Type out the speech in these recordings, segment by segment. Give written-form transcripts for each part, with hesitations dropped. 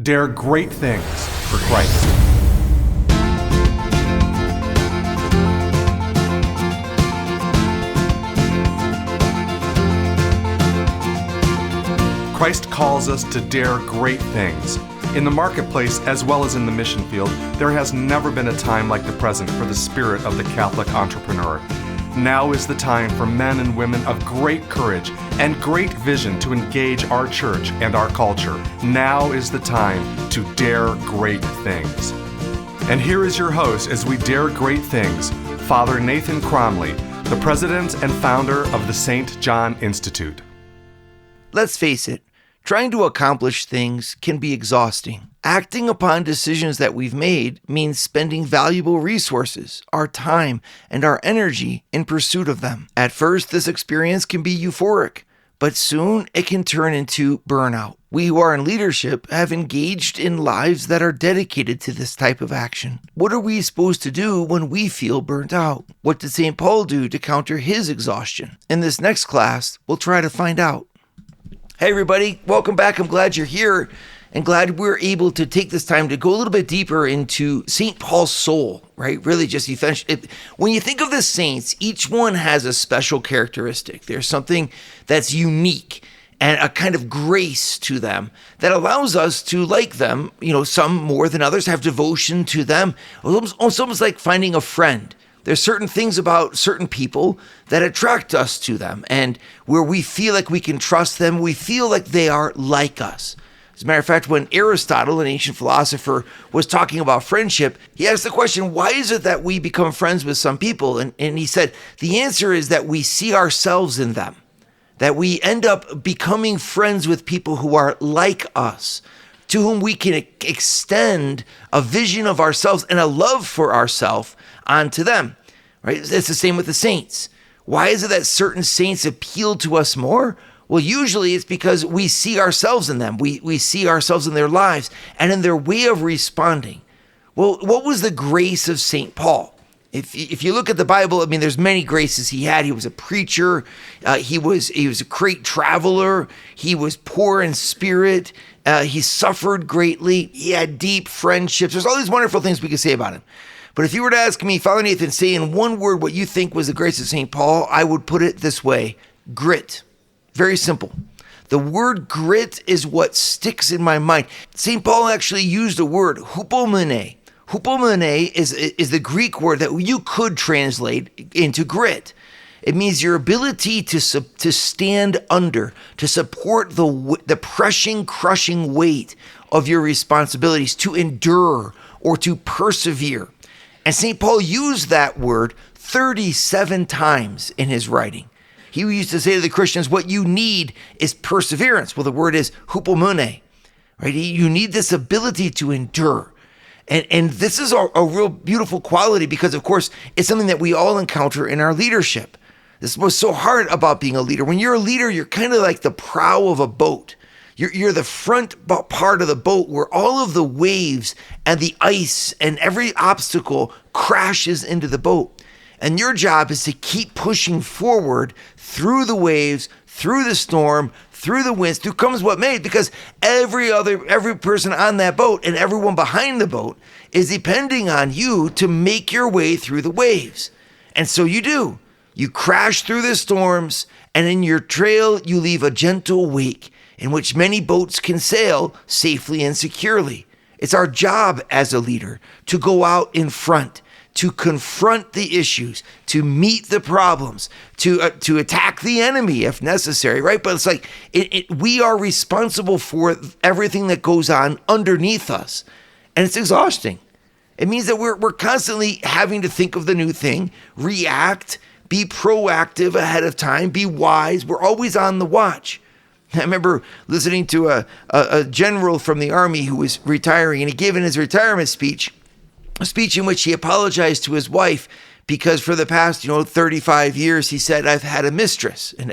Dare great things for Christ. Christ calls us to dare great things. In the marketplace, as well as in the mission field, there has never been a time like the present for the spirit of the Catholic entrepreneur. Now is the time for men and women of great courage and great vision to engage our church and our culture. Now is the time to dare great things. And here is your host as we dare great things, Father Nathan Cromley, the president and founder of the St. John Institute. Let's face it, trying to accomplish things can be exhausting. Acting upon decisions that we've made means spending valuable resources, our time, and our energy in pursuit of them. At first, this experience can be euphoric, but soon it can turn into burnout. We who are in leadership have engaged in lives that are dedicated to this type of action. What are we supposed to do when we feel burnt out? What did St. Paul do to counter his exhaustion? In this next class, we'll try to find out. Hey everybody, welcome back. I'm glad you're here and glad we're able to take this time to go a little bit deeper into St. Paul's soul, right? Really just when you think of the saints, each one has a special characteristic. There's something that's unique and a kind of grace to them that allows us to like them, some more than others, have devotion to them. It's almost like finding a friend. There's certain things about certain people that attract us to them, and where we feel like we can trust them, we feel like they are like us. As a matter of fact, when Aristotle, an ancient philosopher, was talking about friendship, he asked the question, why is it that we become friends with some people? And he said, the answer is that we see ourselves in them, that we end up becoming friends with people who are like us, to whom we can extend a vision of ourselves and a love for ourselves onto them, right? It's the same with the saints. Why is it that certain saints appeal to us more? Well, usually it's because we see ourselves in them. We see ourselves in their lives and in their way of responding. Well, what was the grace of St. Paul? If you look at the Bible, there's many graces he had. He was a preacher. He was a great traveler. He was poor in spirit. He suffered greatly. He had deep friendships. There's all these wonderful things we could say about him. But if you were to ask me, Father Nathan, say in one word what you think was the grace of St. Paul, I would put it this way: grit. Very simple. The word grit is what sticks in my mind. St. Paul actually used a word, hupomene. Hupomene is the Greek word that you could translate into grit. It means your ability to stand under, to support the crushing weight of your responsibilities, to endure or to persevere. And St. Paul used that word 37 times in his writing. He used to say to the Christians, what you need is perseverance. Well, the word is hupomone, right? You need this ability to endure. And this is a real beautiful quality because, of course, it's something that we all encounter in our leadership. This is what's so hard about being a leader. When you're a leader, you're kind of like the prow of a boat. You're the front part of the boat where all of the waves and the ice and every obstacle crashes into the boat. And your job is to keep pushing forward through the waves, through the storm, through the winds, through comes what may, because every person on that boat and everyone behind the boat is depending on you to make your way through the waves. And so you do. You crash through the storms, and in your trail you leave a gentle wake in which many boats can sail safely and securely. It's our job as a leader to go out in front, to confront the issues, to meet the problems, to attack the enemy if necessary, right? But it's like we are responsible for everything that goes on underneath us, and it's exhausting. It means that we're constantly having to think of the new thing, react, be proactive ahead of time, be wise. We're always on the watch. I remember listening to a general from the army who was retiring, and he gave in his retirement speech, a speech in which he apologized to his wife because for the past, 35 years, he said, I've had a mistress. And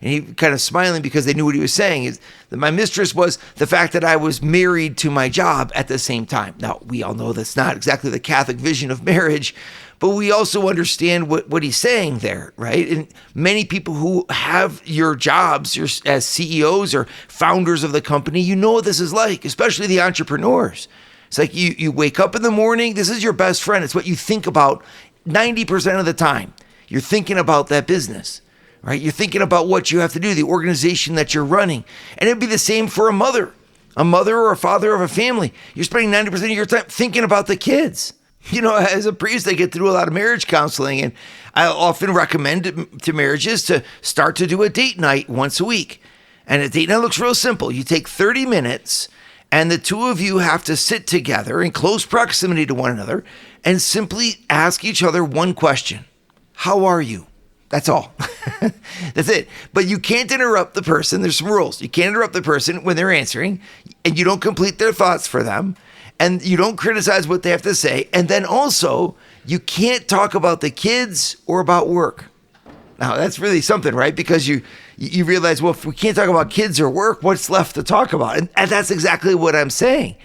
he kind of smiling because they knew what he was saying, is that my mistress was the fact that I was married to my job at the same time. Now, we all know that's not exactly the Catholic vision of marriage, but we also understand what he's saying there, right? And many people who have your jobs as CEOs or founders of the company, you know what this is like, especially the entrepreneurs. It's like you wake up in the morning, this is your best friend. It's what you think about 90% of the time. You're thinking about that business, right? You're thinking about what you have to do, the organization that you're running. And it'd be the same for a mother or a father of a family. You're spending 90% of your time thinking about the kids. You know, as a priest, I get to do a lot of marriage counseling, and I often recommend to marriages to start to do a date night once a week. And a date night looks real simple. You take 30 minutes, and the two of you have to sit together in close proximity to one another and simply ask each other one question. How are you? That's all. That's it. But you can't interrupt the person. There's some rules. You can't interrupt the person when they're answering, and you don't complete their thoughts for them, and you don't criticize what they have to say. And then also, you can't talk about the kids or about work. Now, that's really something, right? Because you realize, well, if we can't talk about kids or work, what's left to talk about? And that's exactly what I'm saying.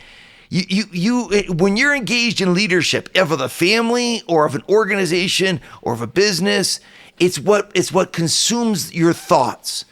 When you're engaged in leadership of a family or of an organization or of a business, it's what consumes your thoughts.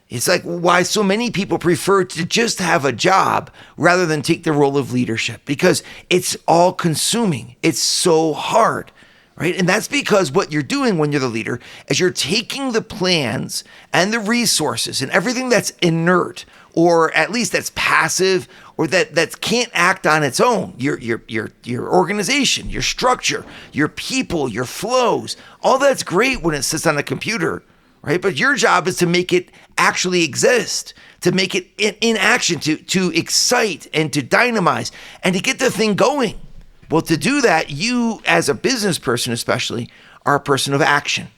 It's like why so many people prefer to just have a job rather than take the role of leadership, because it's all consuming. It's so hard. Right? And that's because what you're doing when you're the leader is you're taking the plans and the resources and everything that's inert, or at least that's passive, or that can't act on its own. Your organization, your structure, your people, your flows, all that's great when it sits on a computer, right? But your job is to make it actually exist, to make it in action, to excite and to dynamize and to get the thing going. Well, to do that, you as a business person especially are a person of action.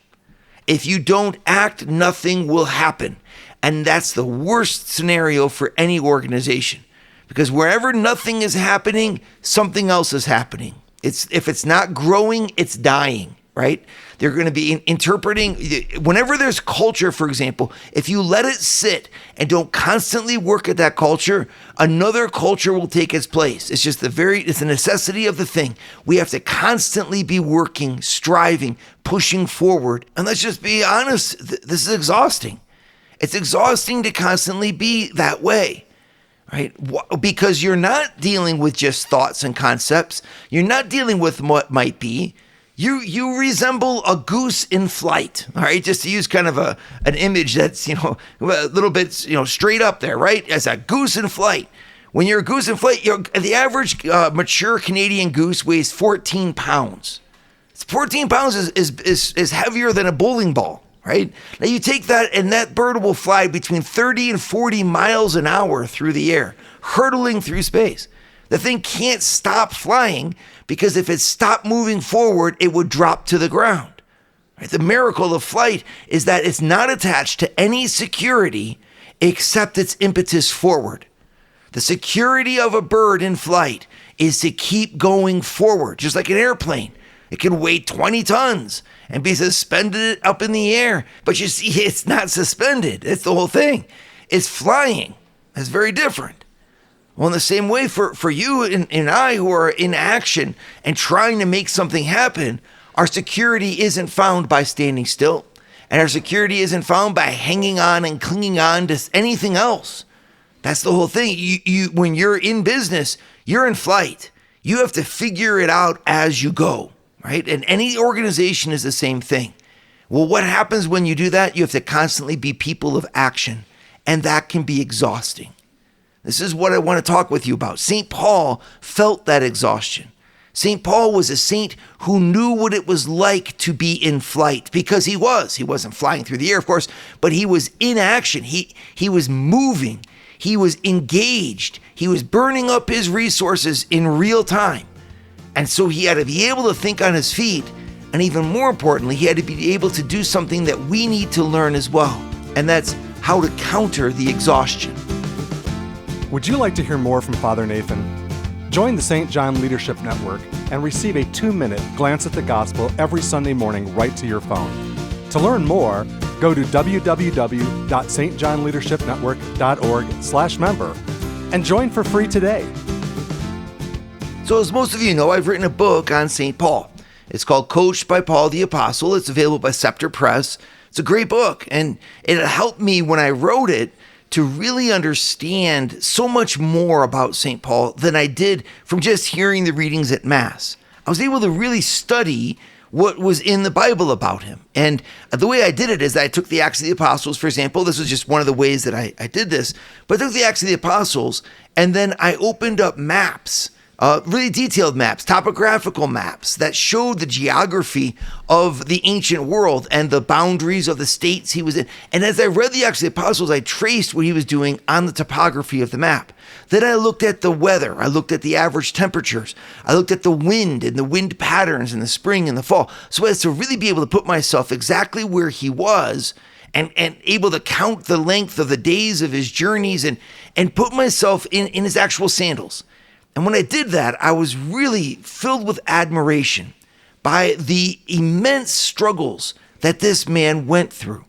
If you don't act, nothing will happen. And that's the worst scenario for any organization, because wherever nothing is happening, something else is happening. If it's not growing, it's dying, right? They're going to be interpreting. Whenever there's culture, for example, if you let it sit and don't constantly work at that culture, another culture will take its place. It's just it's a necessity of the thing. We have to constantly be working, striving, pushing forward. And let's just be honest, this is exhausting. It's exhausting to constantly be that way, right? Because you're not dealing with just thoughts and concepts. You're not dealing with what might be. You resemble a goose in flight, all right? Just to use kind of an image that's, a little bit, straight up there, right? As a goose in flight. When you're a goose in flight, the average mature Canadian goose weighs 14 pounds. 14 pounds is heavier than a bowling ball, right? Now you take that, and that bird will fly between 30 and 40 miles an hour through the air, hurtling through space. The thing can't stop flying, because if it stopped moving forward, it would drop to the ground. Right? The miracle of flight is that it's not attached to any security except its impetus forward. The security of a bird in flight is to keep going forward, just like an airplane. It can weigh 20 tons and be suspended up in the air, but you see, it's not suspended. That's the whole thing. It's flying. That's very different. Well, in the same way for you and I who are in action and trying to make something happen, our security isn't found by standing still. And our security isn't found by hanging on and clinging on to anything else. That's the whole thing. When you're in business, you're in flight. You have to figure it out as you go, right? And any organization is the same thing. Well, what happens when you do that? You have to constantly be people of action, and that can be exhausting. This is what I want to talk with you about. St. Paul felt that exhaustion. St. Paul was a saint who knew what it was like to be in flight, because he was. He wasn't flying through the air, of course, but he was in action. He was moving. He was engaged. He was burning up his resources in real time. And so he had to be able to think on his feet. And even more importantly, he had to be able to do something that we need to learn as well. And that's how to counter the exhaustion. Would you like to hear more from Father Nathan? Join the St. John Leadership Network and receive a 2-minute glance at the gospel every Sunday morning right to your phone. To learn more, go to www.stjohnleadershipnetwork.org/member and join for free today. So as most of you know, I've written a book on St. Paul. It's called Coached by Paul the Apostle. It's available by Scepter Press. It's a great book, and it helped me when I wrote it to really understand so much more about St. Paul than I did from just hearing the readings at Mass. I was able to really study what was in the Bible about him. And the way I did it is I took the Acts of the Apostles, for example. This was just one of the ways that I did this. But I took the Acts of the Apostles, and then I opened up maps, really detailed maps, topographical maps that showed the geography of the ancient world and the boundaries of the states he was in. And as I read the Acts of the Apostles, I traced what he was doing on the topography of the map. Then I looked at the weather. I looked at the average temperatures. I looked at the wind and the wind patterns in the spring and the fall, so as to really be able to put myself exactly where he was and able to count the length of the days of his journeys and put myself in his actual sandals. And when I did that, I was really filled with admiration by the immense struggles that this man went through.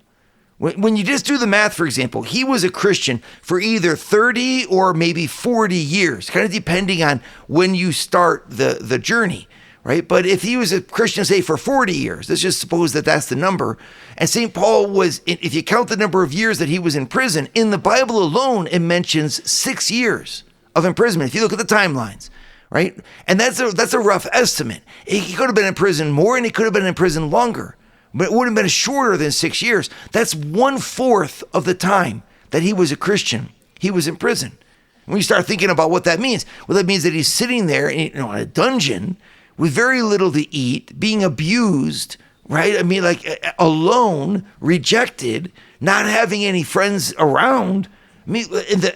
When you just do the math, for example, he was a Christian for either 30 or maybe 40 years, kind of depending on when you start the journey, right? But if he was a Christian, say, for 40 years, let's just suppose that that's the number. And St. Paul was, if you count the number of years that he was in prison, in the Bible alone, it mentions 6 years of imprisonment, if you look at the timelines, right? And that's a rough estimate. He could have been in prison more and he could have been in prison longer, but it would have been shorter than 6 years. That's 1/4 of the time that he was a Christian. He was in prison. When you start thinking about what that means, well, that means that he's sitting there in a dungeon with very little to eat, being abused, right? I mean, like alone, rejected, not having any friends around. I mean,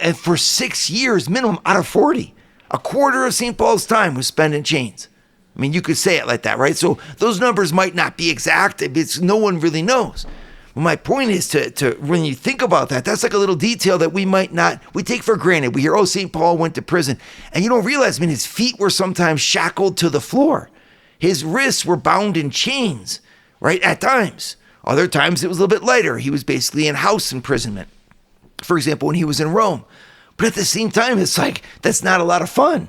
and for 6 years minimum out of 40, a quarter of St. Paul's time was spent in chains. I mean, you could say it like that, right? So those numbers might not be exact. No one really knows. Well, my point is to when you think about that, that's like a little detail that we take for granted. We hear, oh, St. Paul went to prison. And you don't realize, I mean, his feet were sometimes shackled to the floor. His wrists were bound in chains, right, at times. Other times it was a little bit lighter. He was basically in house imprisonment, for example, when he was in Rome. But at the same time, it's like, that's not a lot of fun.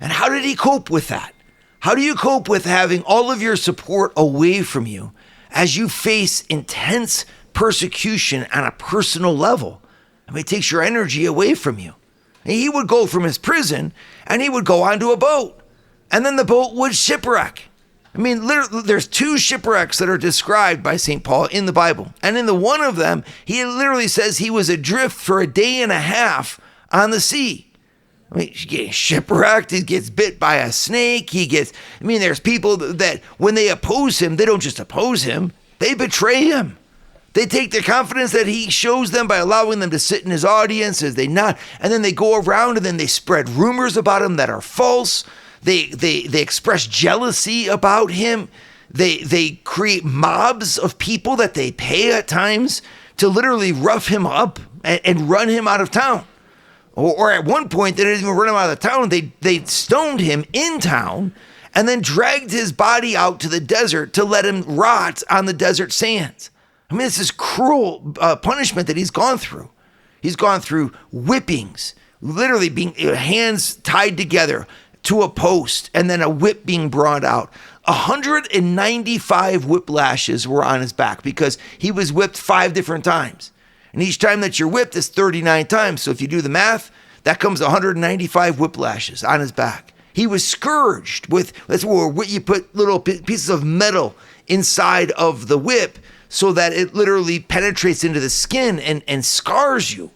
And how did he cope with that? How do you cope with having all of your support away from you as you face intense persecution on a personal level? I mean, it takes your energy away from you. And he would go from his prison and he would go onto a boat. And then the boat would shipwreck. I mean, literally, there's 2 shipwrecks that are described by St. Paul in the Bible. And in the one of them, he literally says he was adrift for a day and a half on the sea. I mean, he's getting shipwrecked. He gets bit by a snake. There's people that when they oppose him, they don't just oppose him, they betray him. They take the confidence that he shows them by allowing them to sit in his audience as they not, and then they go around and then they spread rumors about him that are false. They express jealousy about him. They create mobs of people that they pay at times to literally rough him up and run him out of town. Or at one point, they didn't even run him out of town. They stoned him in town and then dragged his body out to the desert to let him rot on the desert sands. I mean, this is cruel punishment that he's gone through. He's gone through whippings, literally being hands tied together to a post and then a whip being brought out. 195 whiplashes were on his back because he was whipped 5 different times. And each time that you're whipped is 39 times. So if you do the math, that comes 195 whiplashes on his back. He was scourged that's where you put little pieces of metal inside of the whip so that it literally penetrates into the skin and scars you.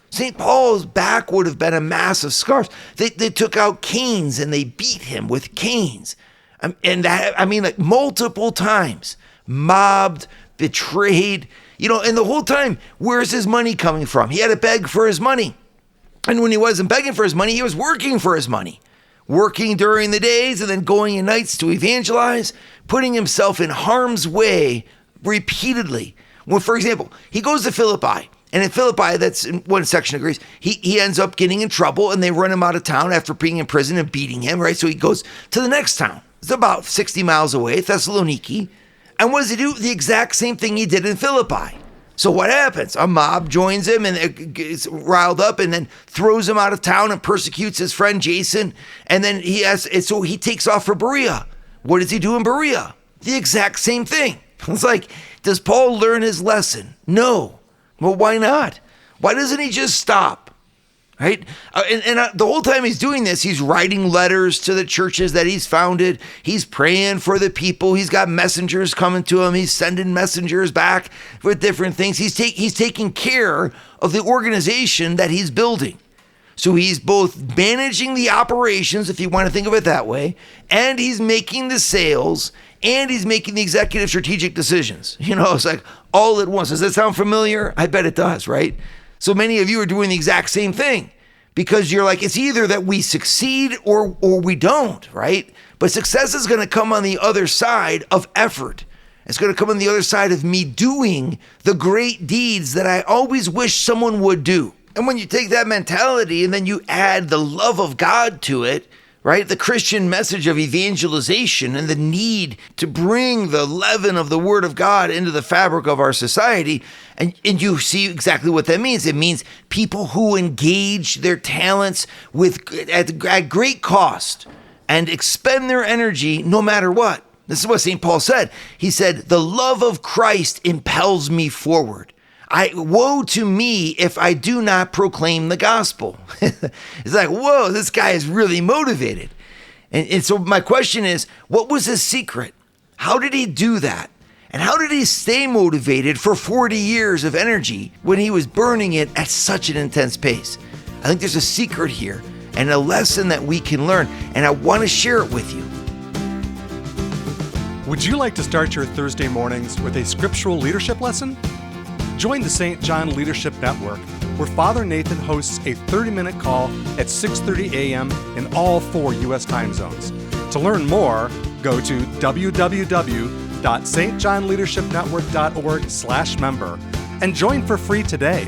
St. Paul's back would have been a mass of scars. They took out canes and they beat him with canes. Like multiple times, mobbed, betrayed, and the whole time, where's his money coming from? He had to beg for his money. And when he wasn't begging for his money, he was working for his money. Working during the days and then going in nights to evangelize, putting himself in harm's way repeatedly. Well, for example, he goes to Philippi. And in Philippi, that's in one section of Greece, he ends up getting in trouble and they run him out of town after being in prison and beating him, right? So he goes to the next town. It's about 60 miles away, Thessaloniki. And what does he do? The exact same thing he did in Philippi. So what happens? A mob joins him and gets riled up and then throws him out of town and persecutes his friend Jason. And then he takes off for Berea. What does he do in Berea? The exact same thing. It's like, does Paul learn his lesson? No. Well, why not? Why doesn't he just stop? Right? The whole time he's doing this, he's writing letters to the churches that he's founded. He's praying for the people. He's got messengers coming to him. He's sending messengers back with different things. He's taking care of the organization that he's building. So he's both managing the operations, if you want to think of it that way, and he's making the sales, and he's making the executive strategic decisions. It's like all at once. Does that sound familiar? I bet it does, right? So many of you are doing the exact same thing because you're like, it's either that we succeed or we don't, right? But success is going to come on the other side of effort. It's going to come on the other side of me doing the great deeds that I always wish someone would do. And when you take that mentality and then you add the love of God to it, right? The Christian message of evangelization and the need to bring the leaven of the Word of God into the fabric of our society. And you see exactly what that means. It means people who engage their talents at great cost and expend their energy no matter what. This is what St. Paul said. He said, the love of Christ impels me forward. Woe to me if I do not proclaim the gospel. It's like, whoa, this guy is really motivated. And so my question is, what was his secret? How did he do that? And how did he stay motivated for 40 years of energy when he was burning it at such an intense pace? I think there's a secret here and a lesson that we can learn, and I want to share it with you. Would you like to start your Thursday mornings with a scriptural leadership lesson? Join the St. John Leadership Network, where Father Nathan hosts a 30-minute call at 6:30 a.m. in all 4 U.S. time zones. To learn more, go to www.stjohnleadershipnetwork.org/member and join for free today.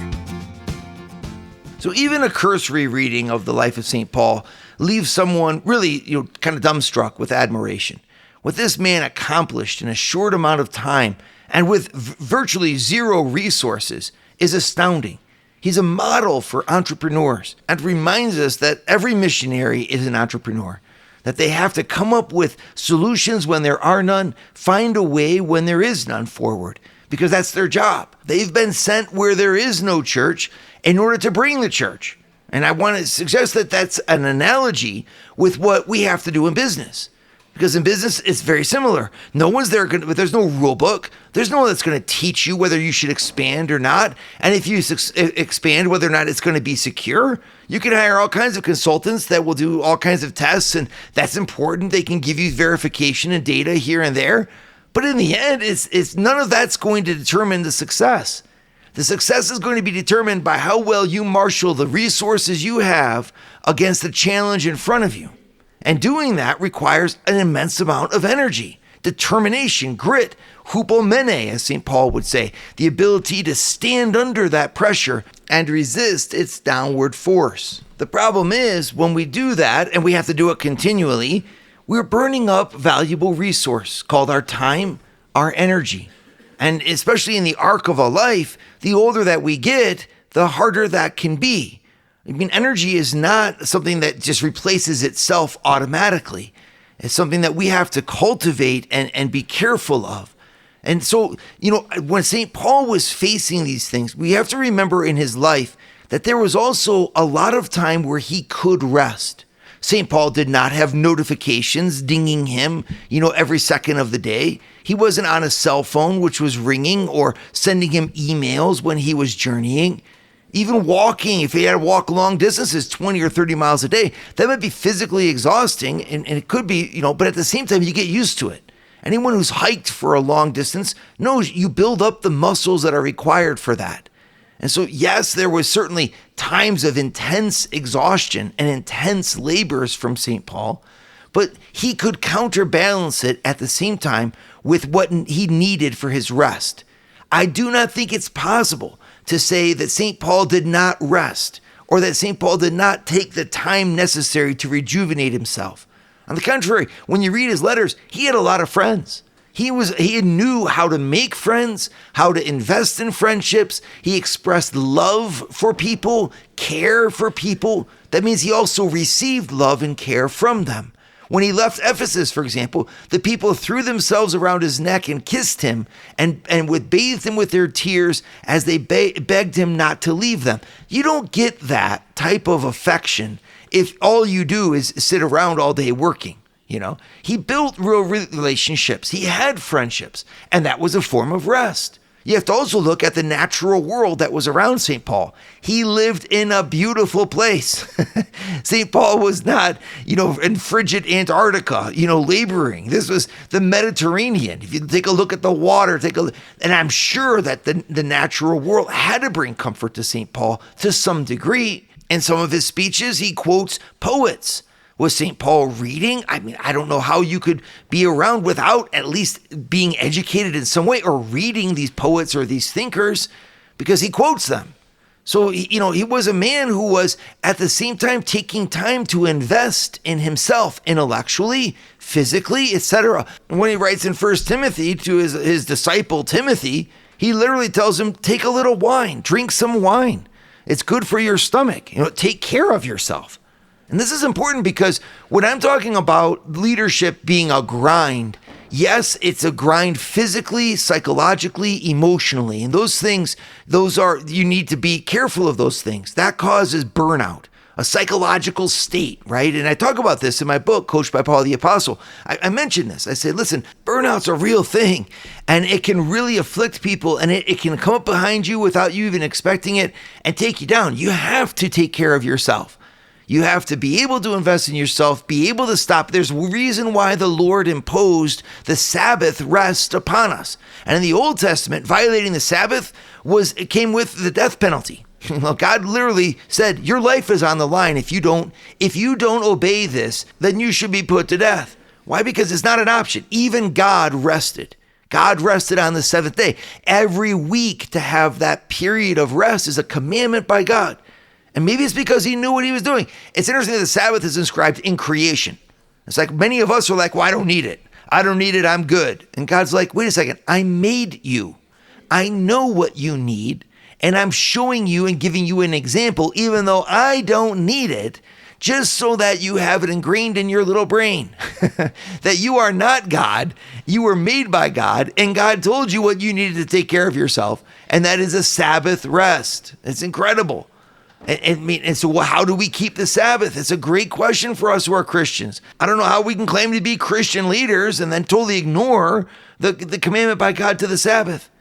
So even a cursory reading of the life of St. Paul leaves someone really, kind of dumbstruck with admiration. What this man accomplished in a short amount of time and with virtually zero resources is astounding. He's a model for entrepreneurs and reminds us that every missionary is an entrepreneur, that they have to come up with solutions when there are none, find a way when there is none forward, because that's their job. They've been sent where there is no church in order to bring the church. And I want to suggest that that's an analogy with what we have to do in business. Because in business, it's very similar. No one's there, there's no rule book. There's no one that's going to teach you whether you should expand or not. And if you expand, whether or not it's going to be secure. You can hire all kinds of consultants that will do all kinds of tests, and that's important. They can give you verification and data here and there. But in the end, it's none of that's going to determine the success. The success is going to be determined by how well you marshal the resources you have against the challenge in front of you. And doing that requires an immense amount of energy, determination, grit, hupomene, as St. Paul would say, the ability to stand under that pressure and resist its downward force. The problem is, when we do that, and we have to do it continually, we're burning up valuable resource called our time, our energy. And especially in the arc of a life, the older that we get, the harder that can be. I mean, energy is not something that just replaces itself automatically. It's something that we have to cultivate and be careful of. And so, when St. Paul was facing these things, we have to remember in his life that there was also a lot of time where he could rest. St. Paul did not have notifications dinging him, every second of the day. He wasn't on a cell phone, which was ringing, or sending him emails when he was journeying. Even walking, if he had to walk long distances, 20 or 30 miles a day, that might be physically exhausting, and it could be, but at the same time, you get used to it. Anyone who's hiked for a long distance knows you build up the muscles that are required for that. And so, yes, there was certainly times of intense exhaustion and intense labors from St. Paul, but he could counterbalance it at the same time with what he needed for his rest. I do not think it's possible to say that St. Paul did not rest or that St. Paul did not take the time necessary to rejuvenate himself. On the contrary, when you read his letters, he had a lot of friends. He knew how to make friends, how to invest in friendships. He expressed love for people, care for people. That means he also received love and care from them. When he left Ephesus, for example, the people threw themselves around his neck and kissed him and bathed him with their tears as they begged him not to leave them. You don't get that type of affection if all you do is sit around all day working. He built real relationships. He had friendships, and that was a form of rest. You have to also look at the natural world that was around St. Paul. He lived in a beautiful place. St. Paul was not, in frigid Antarctica, laboring. This was the Mediterranean. If you take a look at the water, and I'm sure that the natural world had to bring comfort to St. Paul to some degree. In some of his speeches, he quotes poets. Was St. Paul reading? I don't know how you could be around without at least being educated in some way or reading these poets or these thinkers, because he quotes them. So, he was a man who was at the same time taking time to invest in himself intellectually, physically, etc. And when he writes in 1 Timothy to his disciple Timothy, he literally tells him, take a little wine, drink some wine. It's good for your stomach. Take care of yourself. And this is important because when I'm talking about leadership being a grind, yes, it's a grind physically, psychologically, emotionally. And those things, you need to be careful of those things. That causes burnout, a psychological state, right? And I talk about this in my book, Coached by Paul the Apostle. I mentioned this. I said, listen, burnout's a real thing, and it can really afflict people, and it can come up behind you without you even expecting it and take you down. You have to take care of yourself. You have to be able to invest in yourself, be able to stop. There's a reason why the Lord imposed the Sabbath rest upon us. And in the Old Testament, violating the Sabbath came with the death penalty. God literally said, your life is on the line. If you don't obey this, then you should be put to death. Why? Because it's not an option. Even God rested. God rested on the seventh day. Every week to have that period of rest is a commandment by God. And maybe it's because he knew what he was doing. It's interesting that the Sabbath is inscribed in creation. It's like many of us are like, well, I don't need it. I'm good. And God's like, wait a second, I made you. I know what you need. And I'm showing you and giving you an example, even though I don't need it, just so that you have it ingrained in your little brain. That you are not God. You were made by God. And God told you what you needed to take care of yourself. And that is a Sabbath rest. It's incredible. And so how do we keep the Sabbath? It's a great question for us who are Christians. I don't know how we can claim to be Christian leaders and then totally ignore the commandment by God to the Sabbath.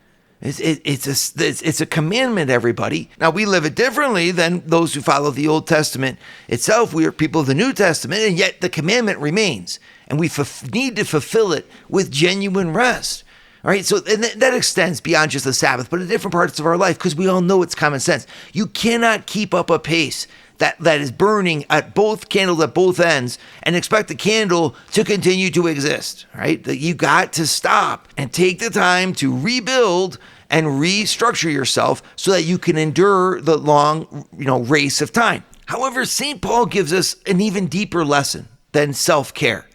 It's a commandment, everybody. Now, we live it differently than those who follow the Old Testament itself. We are people of the New Testament, and yet the commandment remains. And we need to fulfill it with genuine rest. All right, so and that extends beyond just the Sabbath, but in different parts of our life, because we all know it's common sense. You cannot keep up a pace that is burning at both candles at both ends and expect the candle to continue to exist, right? You got to stop and take the time to rebuild and restructure yourself so that you can endure the long, race of time. However, St. Paul gives us an even deeper lesson than self-care.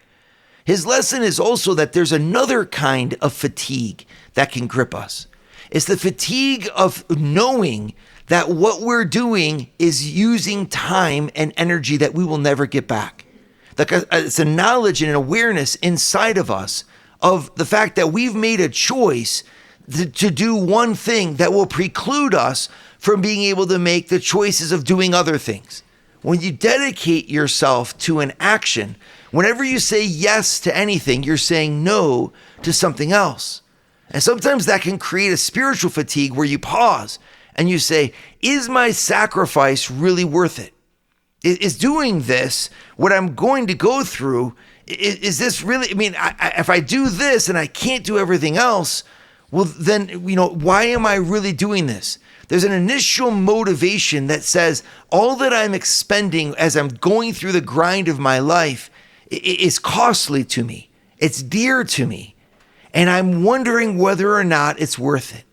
His lesson is also that there's another kind of fatigue that can grip us. It's the fatigue of knowing that what we're doing is using time and energy that we will never get back. It's a knowledge and an awareness inside of us of the fact that we've made a choice to do one thing that will preclude us from being able to make the choices of doing other things. When you dedicate yourself to an action, whenever you say yes to anything, you're saying no to something else. And sometimes that can create a spiritual fatigue where you pause and you say, is my sacrifice really worth it? Is doing this what I'm going to go through? Is this really, if I do this and I can't do everything else, well, then, why am I really doing this? There's an initial motivation that says all that I'm expending as I'm going through the grind of my life is costly to me. It's dear to me. And I'm wondering whether or not it's worth it.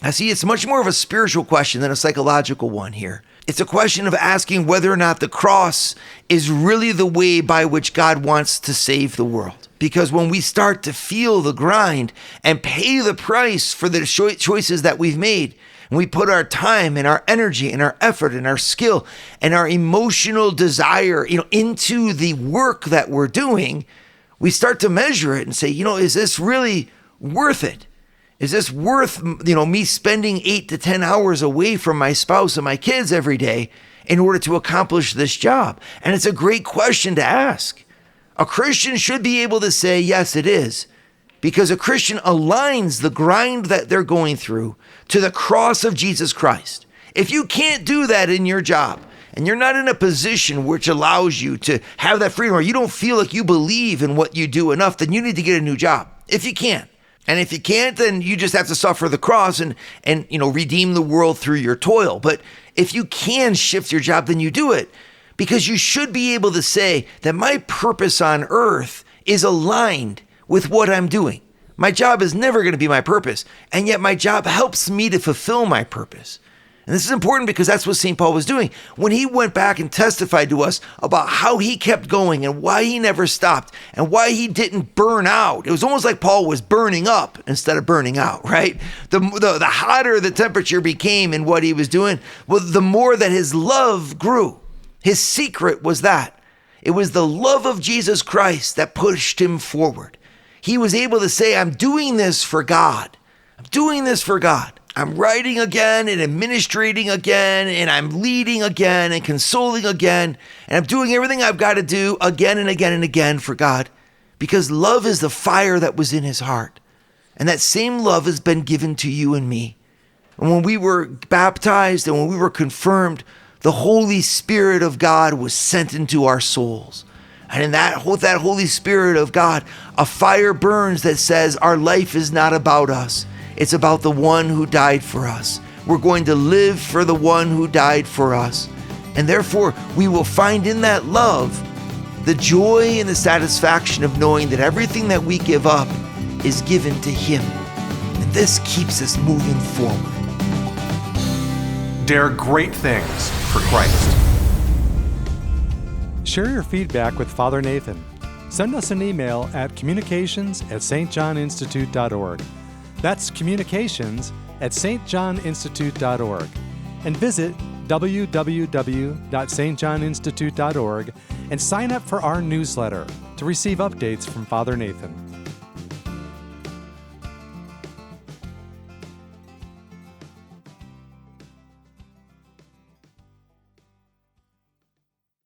I see it's much more of a spiritual question than a psychological one here. It's a question of asking whether or not the cross is really the way by which God wants to save the world. Because when we start to feel the grind and pay the price for the choices that we've made, and we put our time and our energy and our effort and our skill and our emotional desire, into the work that we're doing, we start to measure it and say, is this really worth it? Is this worth, me spending 8 to 10 hours away from my spouse and my kids every day in order to accomplish this job? And it's a great question to ask. A Christian should be able to say, yes, it is. Because a Christian aligns the grind that they're going through to the cross of Jesus Christ. If you can't do that in your job, and you're not in a position which allows you to have that freedom, or you don't feel like you believe in what you do enough, then you need to get a new job. If you can't. And if you can't, then you just have to suffer the cross and redeem the world through your toil. But if you can shift your job, then you do it. Because you should be able to say that my purpose on earth is aligned with what I'm doing. My job is never going to be my purpose, and yet my job helps me to fulfill my purpose. And this is important because that's what St. Paul was doing. When he went back and testified to us about how he kept going and why he never stopped and why he didn't burn out. It was almost like Paul was burning up instead of burning out, right? The hotter the temperature became in what he was doing, well, the more that his love grew. His secret was that. It was the love of Jesus Christ that pushed him forward. He was able to say, I'm doing this for God. I'm doing this for God. I'm writing again and administrating again, and I'm leading again and consoling again, and I'm doing everything I've got to do again and again and again for God, because love is the fire that was in his heart. And that same love has been given to you and me. And when we were baptized and when we were confirmed, the Holy Spirit of God was sent into our souls. And in that Holy Spirit of God, a fire burns that says our life is not about us. It's about the one who died for us. We're going to live for the one who died for us. And therefore, we will find in that love the joy and the satisfaction of knowing that everything that we give up is given to him. And this keeps us moving forward. Dare great things for Christ. Share your feedback with Father Nathan. Send us an email at communications@stjohninstitute.org. That's communications@stjohninstitute.org. And visit www.stjohninstitute.org and sign up for our newsletter to receive updates from Father Nathan.